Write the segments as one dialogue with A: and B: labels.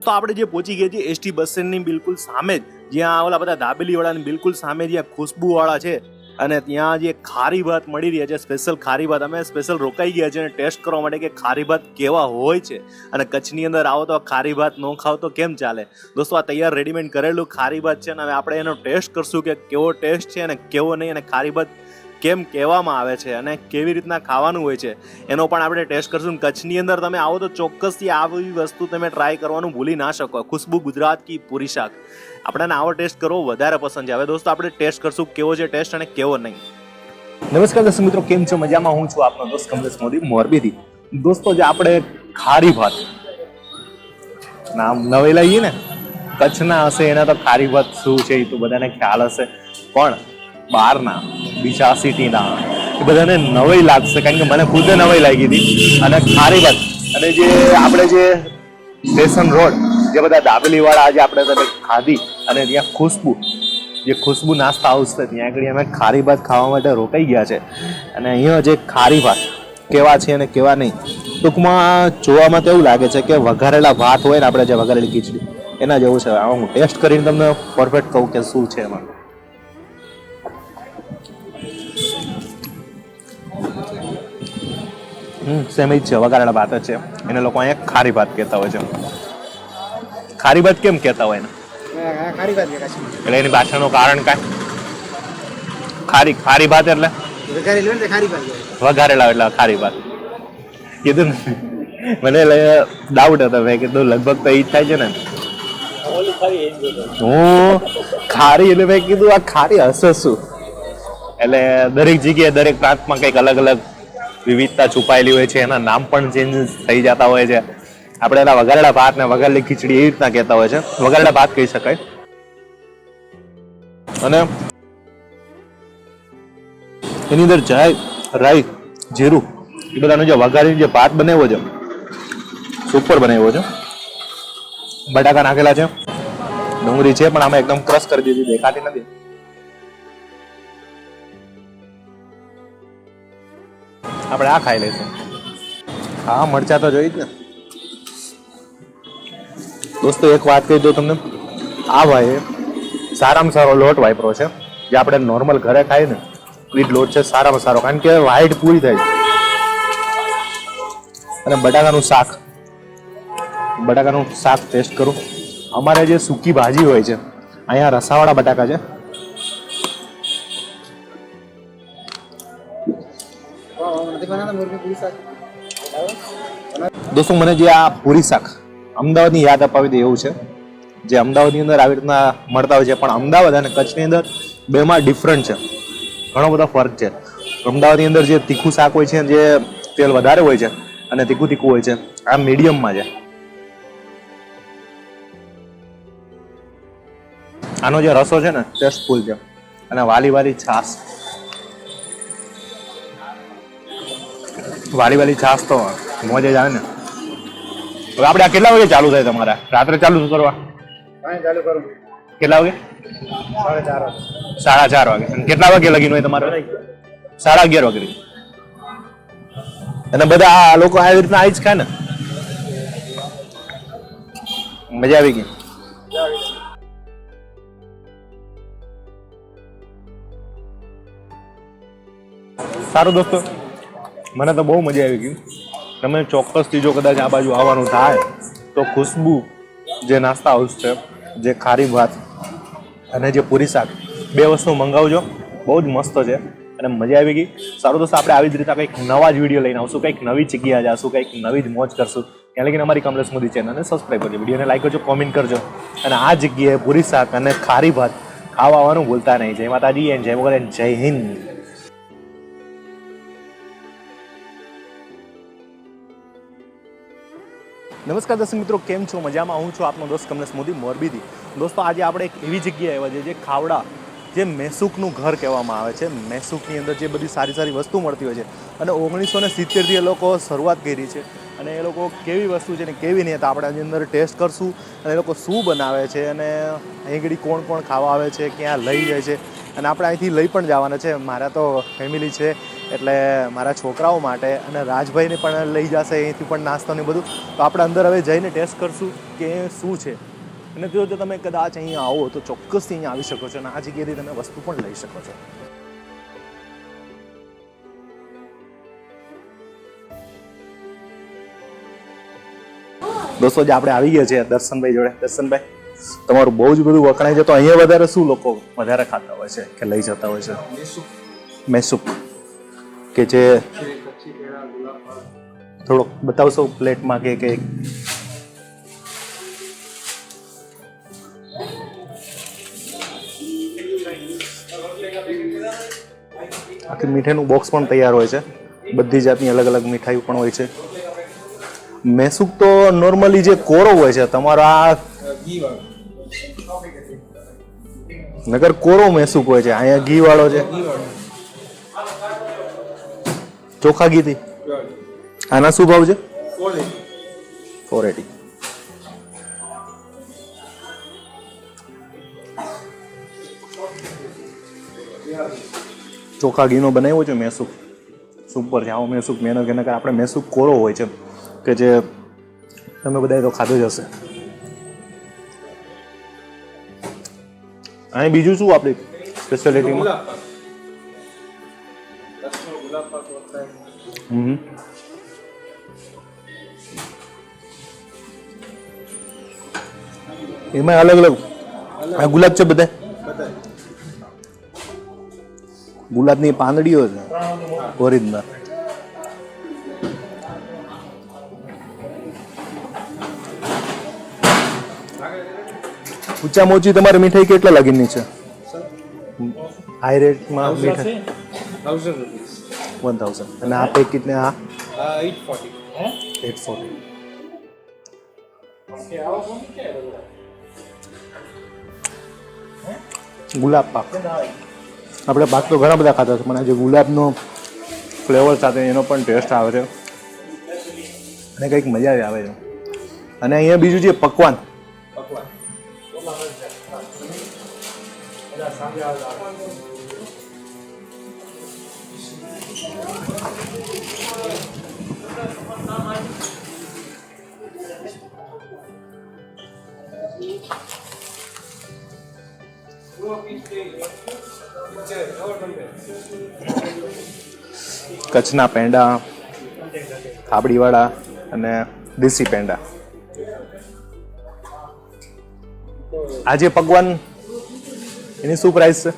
A: તો આપણે જે પહોંચી ગયા છીએ એસટી બસ સ્ટેન્ડની બિલકુલ સામે જ, જ્યાં ઓલા બધા દાબેલીવાળાની બિલકુલ સામે જ્યાં ખુશ્બુવાળા છે, અને ત્યાં જે ખારી ભાત મળી રહ્યા છે, સ્પેશિયલ ખારી ભાત. અમે સ્પેશિયલ રોકાઈ ગયા છે અને ટેસ્ટ કરવા માટે કે ખારી ભાત કેવા હોય છે. અને કચ્છની અંદર આવો તો ખારી ભાત ન ખાવ તો કેમ ચાલે. દોસ્તો, આ તૈયાર રેડીમેડ કરેલું ખારી ભાત છે, અને હવે આપણે એનો ટેસ્ટ કરશું કે કેવો ટેસ્ટ છે અને કેવો નહીં, અને ખારી ભાત કેમ કહેવામાં આવે છે અને કેવી રીતના ખાવાનું હોય છે એનો પણ આપણે ટેસ્ટ કરશું. કચ્છની અંદર તમે આવો તો ચોક્કસથી આવી વસ્તુ તમે ટ્રાય કરવાનું ભૂલી ના શકો. ખુશ્બુ ગુજરાત કી પૂરી શાક. આપણને આવો ટેસ્ટ કરવો વધારે પસંદ છે. હવે દોસ્તો, આપણે ટેસ્ટ કરશું કેવો છે ટેસ્ટ અને કેવો નહીં. નમસ્કાર દર્શક મિત્રો, કેમ છો? મજામાં. હું છું આપનો દોસ્ત કમલેશ મોદી, મોરબીથી. દોસ્તો, જે આપણે ખારી ભાત નામ નવી લઈએ ને, કચ્છના હશે એના તો ખારી ભાત શું છે એ તો બધાને ખ્યાલ હશે, પણ બહારના બીજા સિટીના એ બધાને નવાઈ લાગશે, કારણ કે મને ખુદે નવાઈ લાગી હતી. અને ખારી ભાત અને જે આપણે જે સ્ટેશન રોડ જે બધા દાબેલીવાળા આજે આપણે તમે ખાધી, અને ત્યાં જે ખુશ્બુ નાસ્તા હાઉસ છે, ત્યાં આગળ અમે ખારી ભાત ખાવા માટે રોકાઈ ગયા છે. અને અહીંયા જે ખારી ભાત કેવા છે અને કેવા નહીં, ટૂંકમાં જોવામાં તો એવું લાગે છે કે વઘારેલા ભાત હોય ને, આપણે જે વઘારેલી ખીચડી એના જેવું છે. હું ટેસ્ટ કરીને તમને પરફેક્ટ કહું કે શું છે એમાં. સેમ જ છે, વઘારેલા ભાત જ છે. એને લોકો અહીંયા ખારી ભાત કહેતા હોય છે. ખારી ભાત કેમ કહેતા હોય ને? એટલે એની પાછળનું કારણ કાંઈ ખારી ભાત એટલે વઘારેલા એટલે ખારી ભાત કીધું ને. મને ડાઉટ હતો, મેં કીધું લગભગ તો એ જ થાય છે ને. હું ખારી એટલે મેં કીધું આ ખારી હશે શું? એટલે દરેક જગ્યાએ દરેક પ્રાંતમાં કંઈક અલગ અલગ વિવિધતા છુપાયેલી હોય છે, એના નામ પણ ચેન્જ થઈ જતા હોય છે. આપણે એના વઘારેલા ભાત ને વઘારેલી ખીચડી એવી રીતના કહેતા હોય છે. વઘારેલા ભાત કહી શકાય. અને એની અંદર જાય રાઈ, જીરું એ બધાનો જે વઘારીને જે ભાત બનાવ્યો છે, સુપર બનાવ્યો છે. બટાકા નાખેલા છે, ડુંગળી છે, પણ આમાં એકદમ ક્રશ કરી દીધી, દેખાતી નથી. આપણે આ ખાઈ લઈશું. હા, મરચા તો જોઈ જ ને. દોસ્તો, એક વાત કહી દઉં તમને, આ ભાઈ સારામાં સારો લોટ વાપરો છે. જે આપણે નોર્મલ ઘરે ખાઈએ ને એ જ લોટ છે, સારામાં સારો, કારણ કે વાઈટ પૂરી થાય. અને બટાકાનું શાક ટેસ્ટ કરું. અમારે જે સૂકી ભાજી હોય છે, અહીંયા રસાવાળા બટાકા છે. દોસ્તો, મને જે આ પૂરી શાક અમદાવાદની યાદ અપાવી દે એવું છે. જે અમદાવાદની અંદર આવી રીતના મળતા હોય છે, પણ અમદાવાદ અને કચ્છની અંદર બેમાં ડિફરન્ટ છે, ઘણો બધો ફરક છે. અમદાવાદની અંદર જે તીખું શાક હોય છે, જે તેલ વધારે હોય છે અને તીખું હોય છે, આ મીડિયમમાં છે. આનો જે રસો છે ને ટેસ્ટફુલ છે. અને વાલી છાશ તો મોજે જ આવે ને. હવે આપણે આ કેટલા વાગે ચાલુ થાય તમારા? રાત્રે ચાલુ કરવા? કેટલા વાગે? 4:30 વાગે. અને કેટલા વાગે લગીન હોય તમારે? 11:30 વાગે. અને બધા આ લોકો આવી રીતના આવી જ ખાય ને? મજા આવી ગઈ. સારું દોસ્તો, મને તો બહુ મજા આવી ગઈ. તમે ચોક્કસથી જો કદાચ આ બાજુ આવવાનું થાય તો ખુશ્બુ જે નાસ્તા હાઉસ છે, જે ખારી ભાત અને જે પૂરી શાક, બે વસ્તુ મંગાવજો. બહુ જ મસ્ત છે અને મજા આવી ગઈ. સારું દોસ્તો, આપણે આવી જ રીતે કંઈક નવા જ વિડીયો લઈને આવશું, કંઈક નવી જગ્યાએ જશું, કંઈક નવી જ મોજ કરશું. ત્યાં લગીને અમારી કમલેશ મોદી ચેનલને સબસ્ક્રાઈબ કરજો, વિડીયોને લાઈક કરજો, કોમેન્ટ કરજો. અને આ જગ્યાએ પૂરી શાક અને ખારી ભાત ખાવા આવવાનું ભૂલતા નહીં. જય માતાજી એન્ડ જય મોગલ એન્ડ જય હિન્દ. નમસ્કાર દર્શક મિત્રો, કેમ છો? મજામાં. હું છું આપનો દોસ્ત કમલેશ મોદી, મોરબીથી. દોસ્તો, આજે આપણે એક એવી જગ્યાએ આવ્યા છે જે ખાવડા, જે મેસૂકનું ઘર કહેવામાં આવે છે. મેસૂકની અંદર જે બધી સારી સારી વસ્તુ મળતી હોય છે, અને 1970થી એ લોકો શરૂઆત કરી છે. અને એ લોકો કેવી વસ્તુ છે ને કેવી નહીં, તો આપણે આની અંદર ટેસ્ટ કરશું અને એ લોકો શું બનાવે છે અને અહીં ઘડી કોણ કોણ ખાવા આવે છે, ક્યાં લઈ જાય છે, અને આપણે અહીંથી લઈ પણ જવાના છે. મારા તો ફેમિલી છે એટલે મારા છોકરાઓ માટે, અને રાજભાઈને પણ લઈ જશે અહીંથી પણ નાસ્તો ને બધું. તો આપણે અંદર હવે જઈને ટેસ્ટ કરશું કે શું છે. અને જો તમે કદાચ અહીંયા આવો તો ચોક્કસથી અહીંયા આવી શકો છો અને આ જગ્યાએથી તમે વસ્તુ પણ લઈ શકો છો. દોસ્તો જે આપણે આવી ગયા છે દર્શનભાઈ જોડે. દર્શનભાઈ, તમારું બહુ જ બધું વખણાય છે, તો અહીંયા વધારે શું લોકો વધારે ખાતા હોય છે કે લઈ જતા હોય છે? મેસૂપ, કે જે થોડોક બતાવશો પ્લેટમાં કે આખી મીઠાઈનું બોક્સ પણ તૈયાર હોય છે, બધી જાતની અલગ અલગ મીઠાઈઓ પણ હોય છે. મેસૂપ તો નોર્મલી જે કોરો હોય છે, તમારો આ નગર કોરો મેસૂપ હોય છે, અહીંયા ઘી વાળો છે. ચોખા ઘીથી આના શું ભાવ છે? 480. ચોખા ઘીનો બનાવ્યો છે મેસૂપ, સુપર છે. આવો મેસૂપ મેનો કે નકર આપણે મેસૂપ કોરો હોય છે કે જે તમે બધાએ તો ખાધું જ હશે. અહીં બીજું શું આપણી સ્પેશિયાલિટીમાં? એમાં અલગ અલગ આ ગુલાબ છે, બધા ગુલાબની પાંદડીઓ છે ઓરિજિનલ. ઊંચામાં ઊંચી તમારી મીઠાઈ કેટલા લાગીની છે? હાઈ રેટમાં મીઠાઈ 1000. અને આ પેકેટ ને આ 840. ગુલાબ પાક, આપણે પાક તો ઘણા બધા ખાતા છે, પણ આજે ગુલાબનો ફ્લેવર સાથે એનો પણ ટેસ્ટ આવે છે અને કંઈક મજા આવે છે. અને અહીંયા બીજું છે પકવાન. કચ્છના પેંડા, ખાબડીવાળા અને દેશી પેંડા. આ જે પકવાન એની શું પ્રાઇસ છે?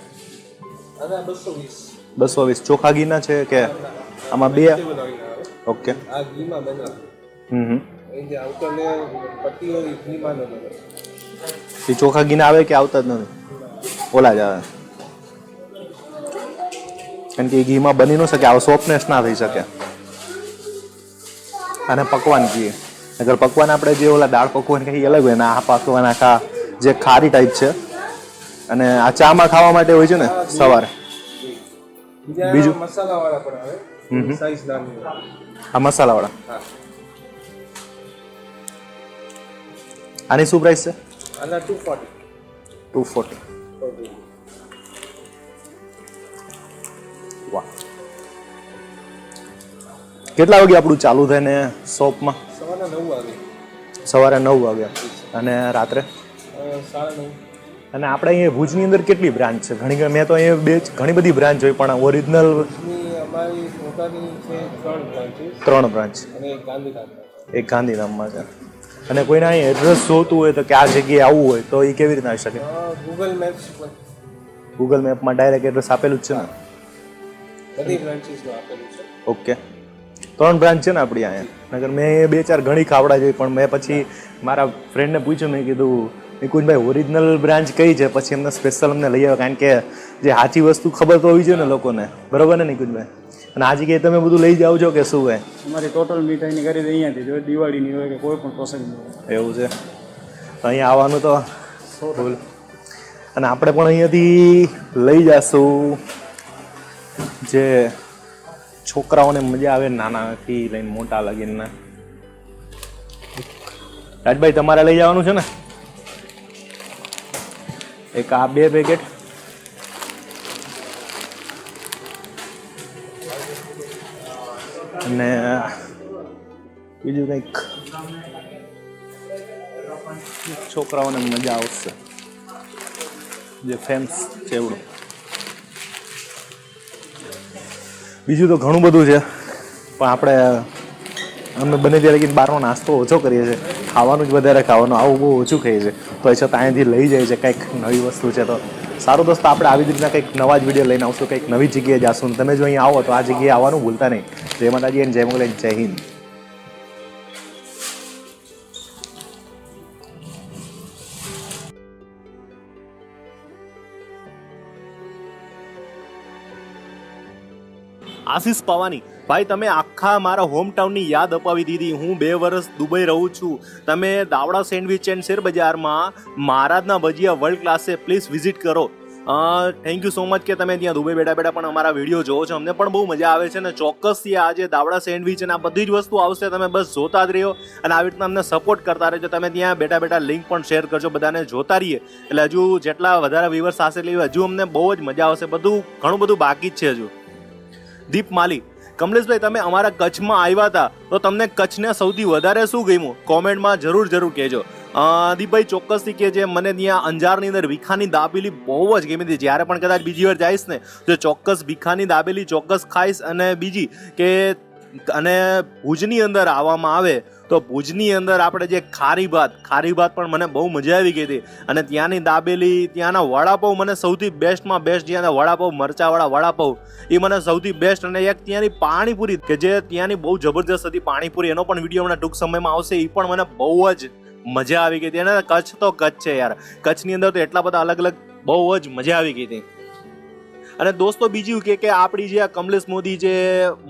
A: 220. ચોખા ઘીના છે કે આમાં બે? ઓકે. એ ચોખા ઘીના આવે કે આવતા જ નથી? ઓલા જ આવે, કારણ કે એ ઘીમાં બની ન શકે, આવો સોફ્ટનેસ ના થઈ શકે. અને પકવાન ઘી, અગર પકવાન આપણે જે ઓલા દાળ પકવાન કઈ અલગ હોય ને આ પકવાન આખા જે ખારી ટાઈપ છે, અને આ ચામાં ખાવા માટે હોય છે ને સવારે. બીજું મસાલાવાળા પણ આવે, સાઈઝ નાની. આ મસાલાવાળા, આની શું પ્રાઇસ છે? આના 240. વાહ. કેટલા વાગે આપણું ચાલુ થાય ને શોપમાં? સવારે 9 વાગે. અને રાત્રે 9:30. અને આપણે અહીંયા ભુજની અંદર કેટલી બ્રાન્ચ છે? મેં તો અહીંયા ઘણી બધી બ્રાન્ચ જોઈ, પણ ઓરિજિનલ અમારી છે 3 બ્રાન્ચ. એક ગાંધીધામમાં છે. અને કોઈને અહીં એડ્રેસ જોતું હોય તો કે આ જગ્યાએ આવવું હોય તો એ કેવી રીતે આવી શકે? ગૂગલ મેપમાં ડાયરેક્ટ એડ્રેસ આપેલું જ છે ને? બધી બ્રાન્ચીસમાં આપેલું છે. ઓકે. 3 બ્રાન્ચ છે ને આપણી અહીંયા. નગર મેં 2-4 ઘણી ખાવડા જોઈ, પણ મેં પછી મારા ફ્રેન્ડને પૂછ્યું, મેં કીધું નિકુંજભાઈ ઓરિજિનલ બ્રાન્ચ કઈ છે? પછી એમને સ્પેશિયલ અમને લઈ આવે, કારણ કે જે સાચી વસ્તુ ખબર તો હોવી જોઈએ ને લોકોને, બરોબર ને નિકુંજભાઈ? અને આ જગ્યાએ તમે બધું લઈ જાઓ છો કે શું હોય?
B: અમારી ટોટલ મીઠાઈની ખરીદી અહીંયાથી જો દિવાળીની હોય કે કોઈ પણ પ્રસંગની હોય.
A: એવું છે? અહીંયા આવવાનું તો ભૂલ. અને આપણે પણ અહીંયાથી લઈ જશું જે છોકરાઓને મજા આવે, નાનાથી લઈને મોટા લગીને રાજભાઈ તમારે લઈ જવાનું છે ને એક આ 2 પેકેટ અને બીજું કંઈક છોકરાઓને મજા આવશે જે ફેમ્સ છે એવડું. બીજું તો ઘણું બધું છે પણ આપણે અમે બને ત્યારે કે બહારનો નાસ્તો ઓછો કરીએ છીએ, ખાવાનું જ વધારે ખાવાનું, આવું બહુ ઓછું ખાઈએ છીએ. તો એ છતાં અહીંયાથી લઈ જાય છે કંઈક નવી વસ્તુ છે. તો સારું દોસ્તો, આપણે આવી જ રીતના કંઈક નવા જ વિડીયો લઈને આવશું, કંઈક નવી જગ્યાએ જાશું. તમે જો અહીંયા આવો તો આ જગ્યાએ આવવાનું ભૂલતા નહીં. જય માતાજી અને જય મોગલ, જય હિન્દ. આશીષ પવાની ભાઈ, તમે આખા મારા હોમ ટાઉનની યાદ અપાવી દીધી. હું 2 વર્ષ દુબઈ રહું છું. તમે દાવડા સેન્ડવિચ એન્ડ શેર બજારમાં મહારાજના ભજીયા વર્લ્ડ ક્લાસ છે, પ્લીઝ વિઝિટ કરો. થેન્ક યુ સો મચ કે તમે ત્યાં દુબઈ બેઠા બેઠા પણ અમારા વિડીયો જોવો છો. અમને પણ બહુ મજા આવે છે અને ચોક્કસથી આજે દાવડા સેન્ડવિચ અને આ બધી જ વસ્તુ આવશે. તમે બસ જોતા જ રહ્યો અને આવી રીતના અમને સપોર્ટ કરતા રહેજો. તમે ત્યાં બેઠા બેઠા લિંક પણ શેર કરજો, બધાને જોતા રહીએ એટલે હજુ જેટલા વધારે વ્યુઅર્સ આવશે એટલે હજુ અમને બહુ જ મજા આવશે. ઘણું બધું બાકી જ છે હજુ. દીપ માલી, કમલેશભાઈ તમે અમારા કચ્છમાં આવ્યા હતા તો તમને કચ્છને સૌથી વધારે શું ગમ્યું? કોમેન્ટમાં જરૂર કહેજો. દીપભાઈ ચોક્કસથી કે જે મને ત્યાં અંજારની અંદર ભીખાની દાબેલી બહુ જ ગમી હતી. જ્યારે પણ કદાચ બીજી વાર જઈશ ને તો ચોક્કસ ભીખાની દાબેલી ચોક્કસ ખાઈશ. અને બીજી કે અને ભુજની અંદર આવવામાં આવે તો ભુજની અંદર આપણે જે ખારી ભાત પણ મને બહુ મજા આવી ગઈ હતી. અને ત્યાંની દાબેલી, ત્યાંના વડાપાઉં મને સૌથી બેસ્ટમાં બેસ્ટ, જ્યાંના વડાપાઉં મરચાવાળા વડાપાઉં એ મને સૌથી બેસ્ટ. અને એક ત્યાંની પાણીપુરી કે જે ત્યાંની બહુ જબરજસ્ત હતી પાણીપુરી, એનો પણ વિડીયો હમણાં ટૂંક સમયમાં આવશે. એ પણ મને બહુ જ મજા આવી ગઈ હતી. અને કચ્છ તો કચ્છ છે યાર, કચ્છની અંદર તો એટલા બધા અલગ અલગ બહુ જ મજા આવી ગઈ હતી. અને દોસ્તો બીજું કે આપણી જે કમલેશ મોદી જે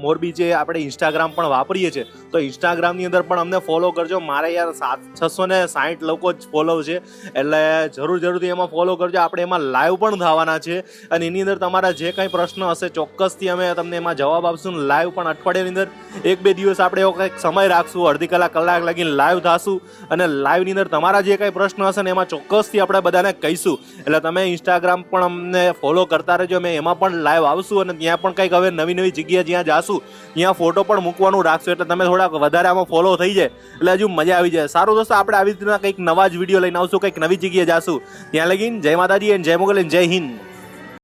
A: મોરબી જે આપણે ઇન્સ્ટાગ્રામ પણ વાપરીએ છીએ તો ઇન્સ્ટાગ્રામની અંદર પણ અમને ફોલો કરજો. મારે યાર 660 લોકો જ ફોલો છે એટલે જરૂરથી એમાં ફોલો કરજો. આપણે એમાં લાઈવ પણ થવાના છે અને એની અંદર તમારા જે કંઈ પ્રશ્ન હશે ચોક્કસથી અમે તમને એમાં જવાબ આપશું. લાઈવ પણ અઠવાડિયાની અંદર 1-2 દિવસ આપણે એવો કંઈક સમય રાખશું, અડધી કલાક લગીને લાઈવ થશું અને લાઈવની અંદર તમારા જે કંઈ પ્રશ્ન હશે ને એમાં ચોક્કસથી આપણે બધાને કહીશું. એટલે તમે ઇન્સ્ટાગ્રામ પણ અમને ફોલો કરતા રહેજો. અમે એમાં પણ લાઈવ આવશું અને ત્યાં પણ કંઈક હવે નવી જગ્યા જ્યાં જાશું ત્યાં ફોટો પણ મૂકવાનું રાખશું. એટલે તમે થોડાક વધારે આમાં ફોલો થઈ જાય એટલે હજુ મજા આવી જાય. સારું દોસ્તો, આપણે આવી રીતના કંઈક નવા જ વિડીયો લઈને આવશું, કંઈક નવી જગ્યાએ જાશું. ત્યાં લગીને જય માતાજી અને જય મોગલ અને જય હિન્દ.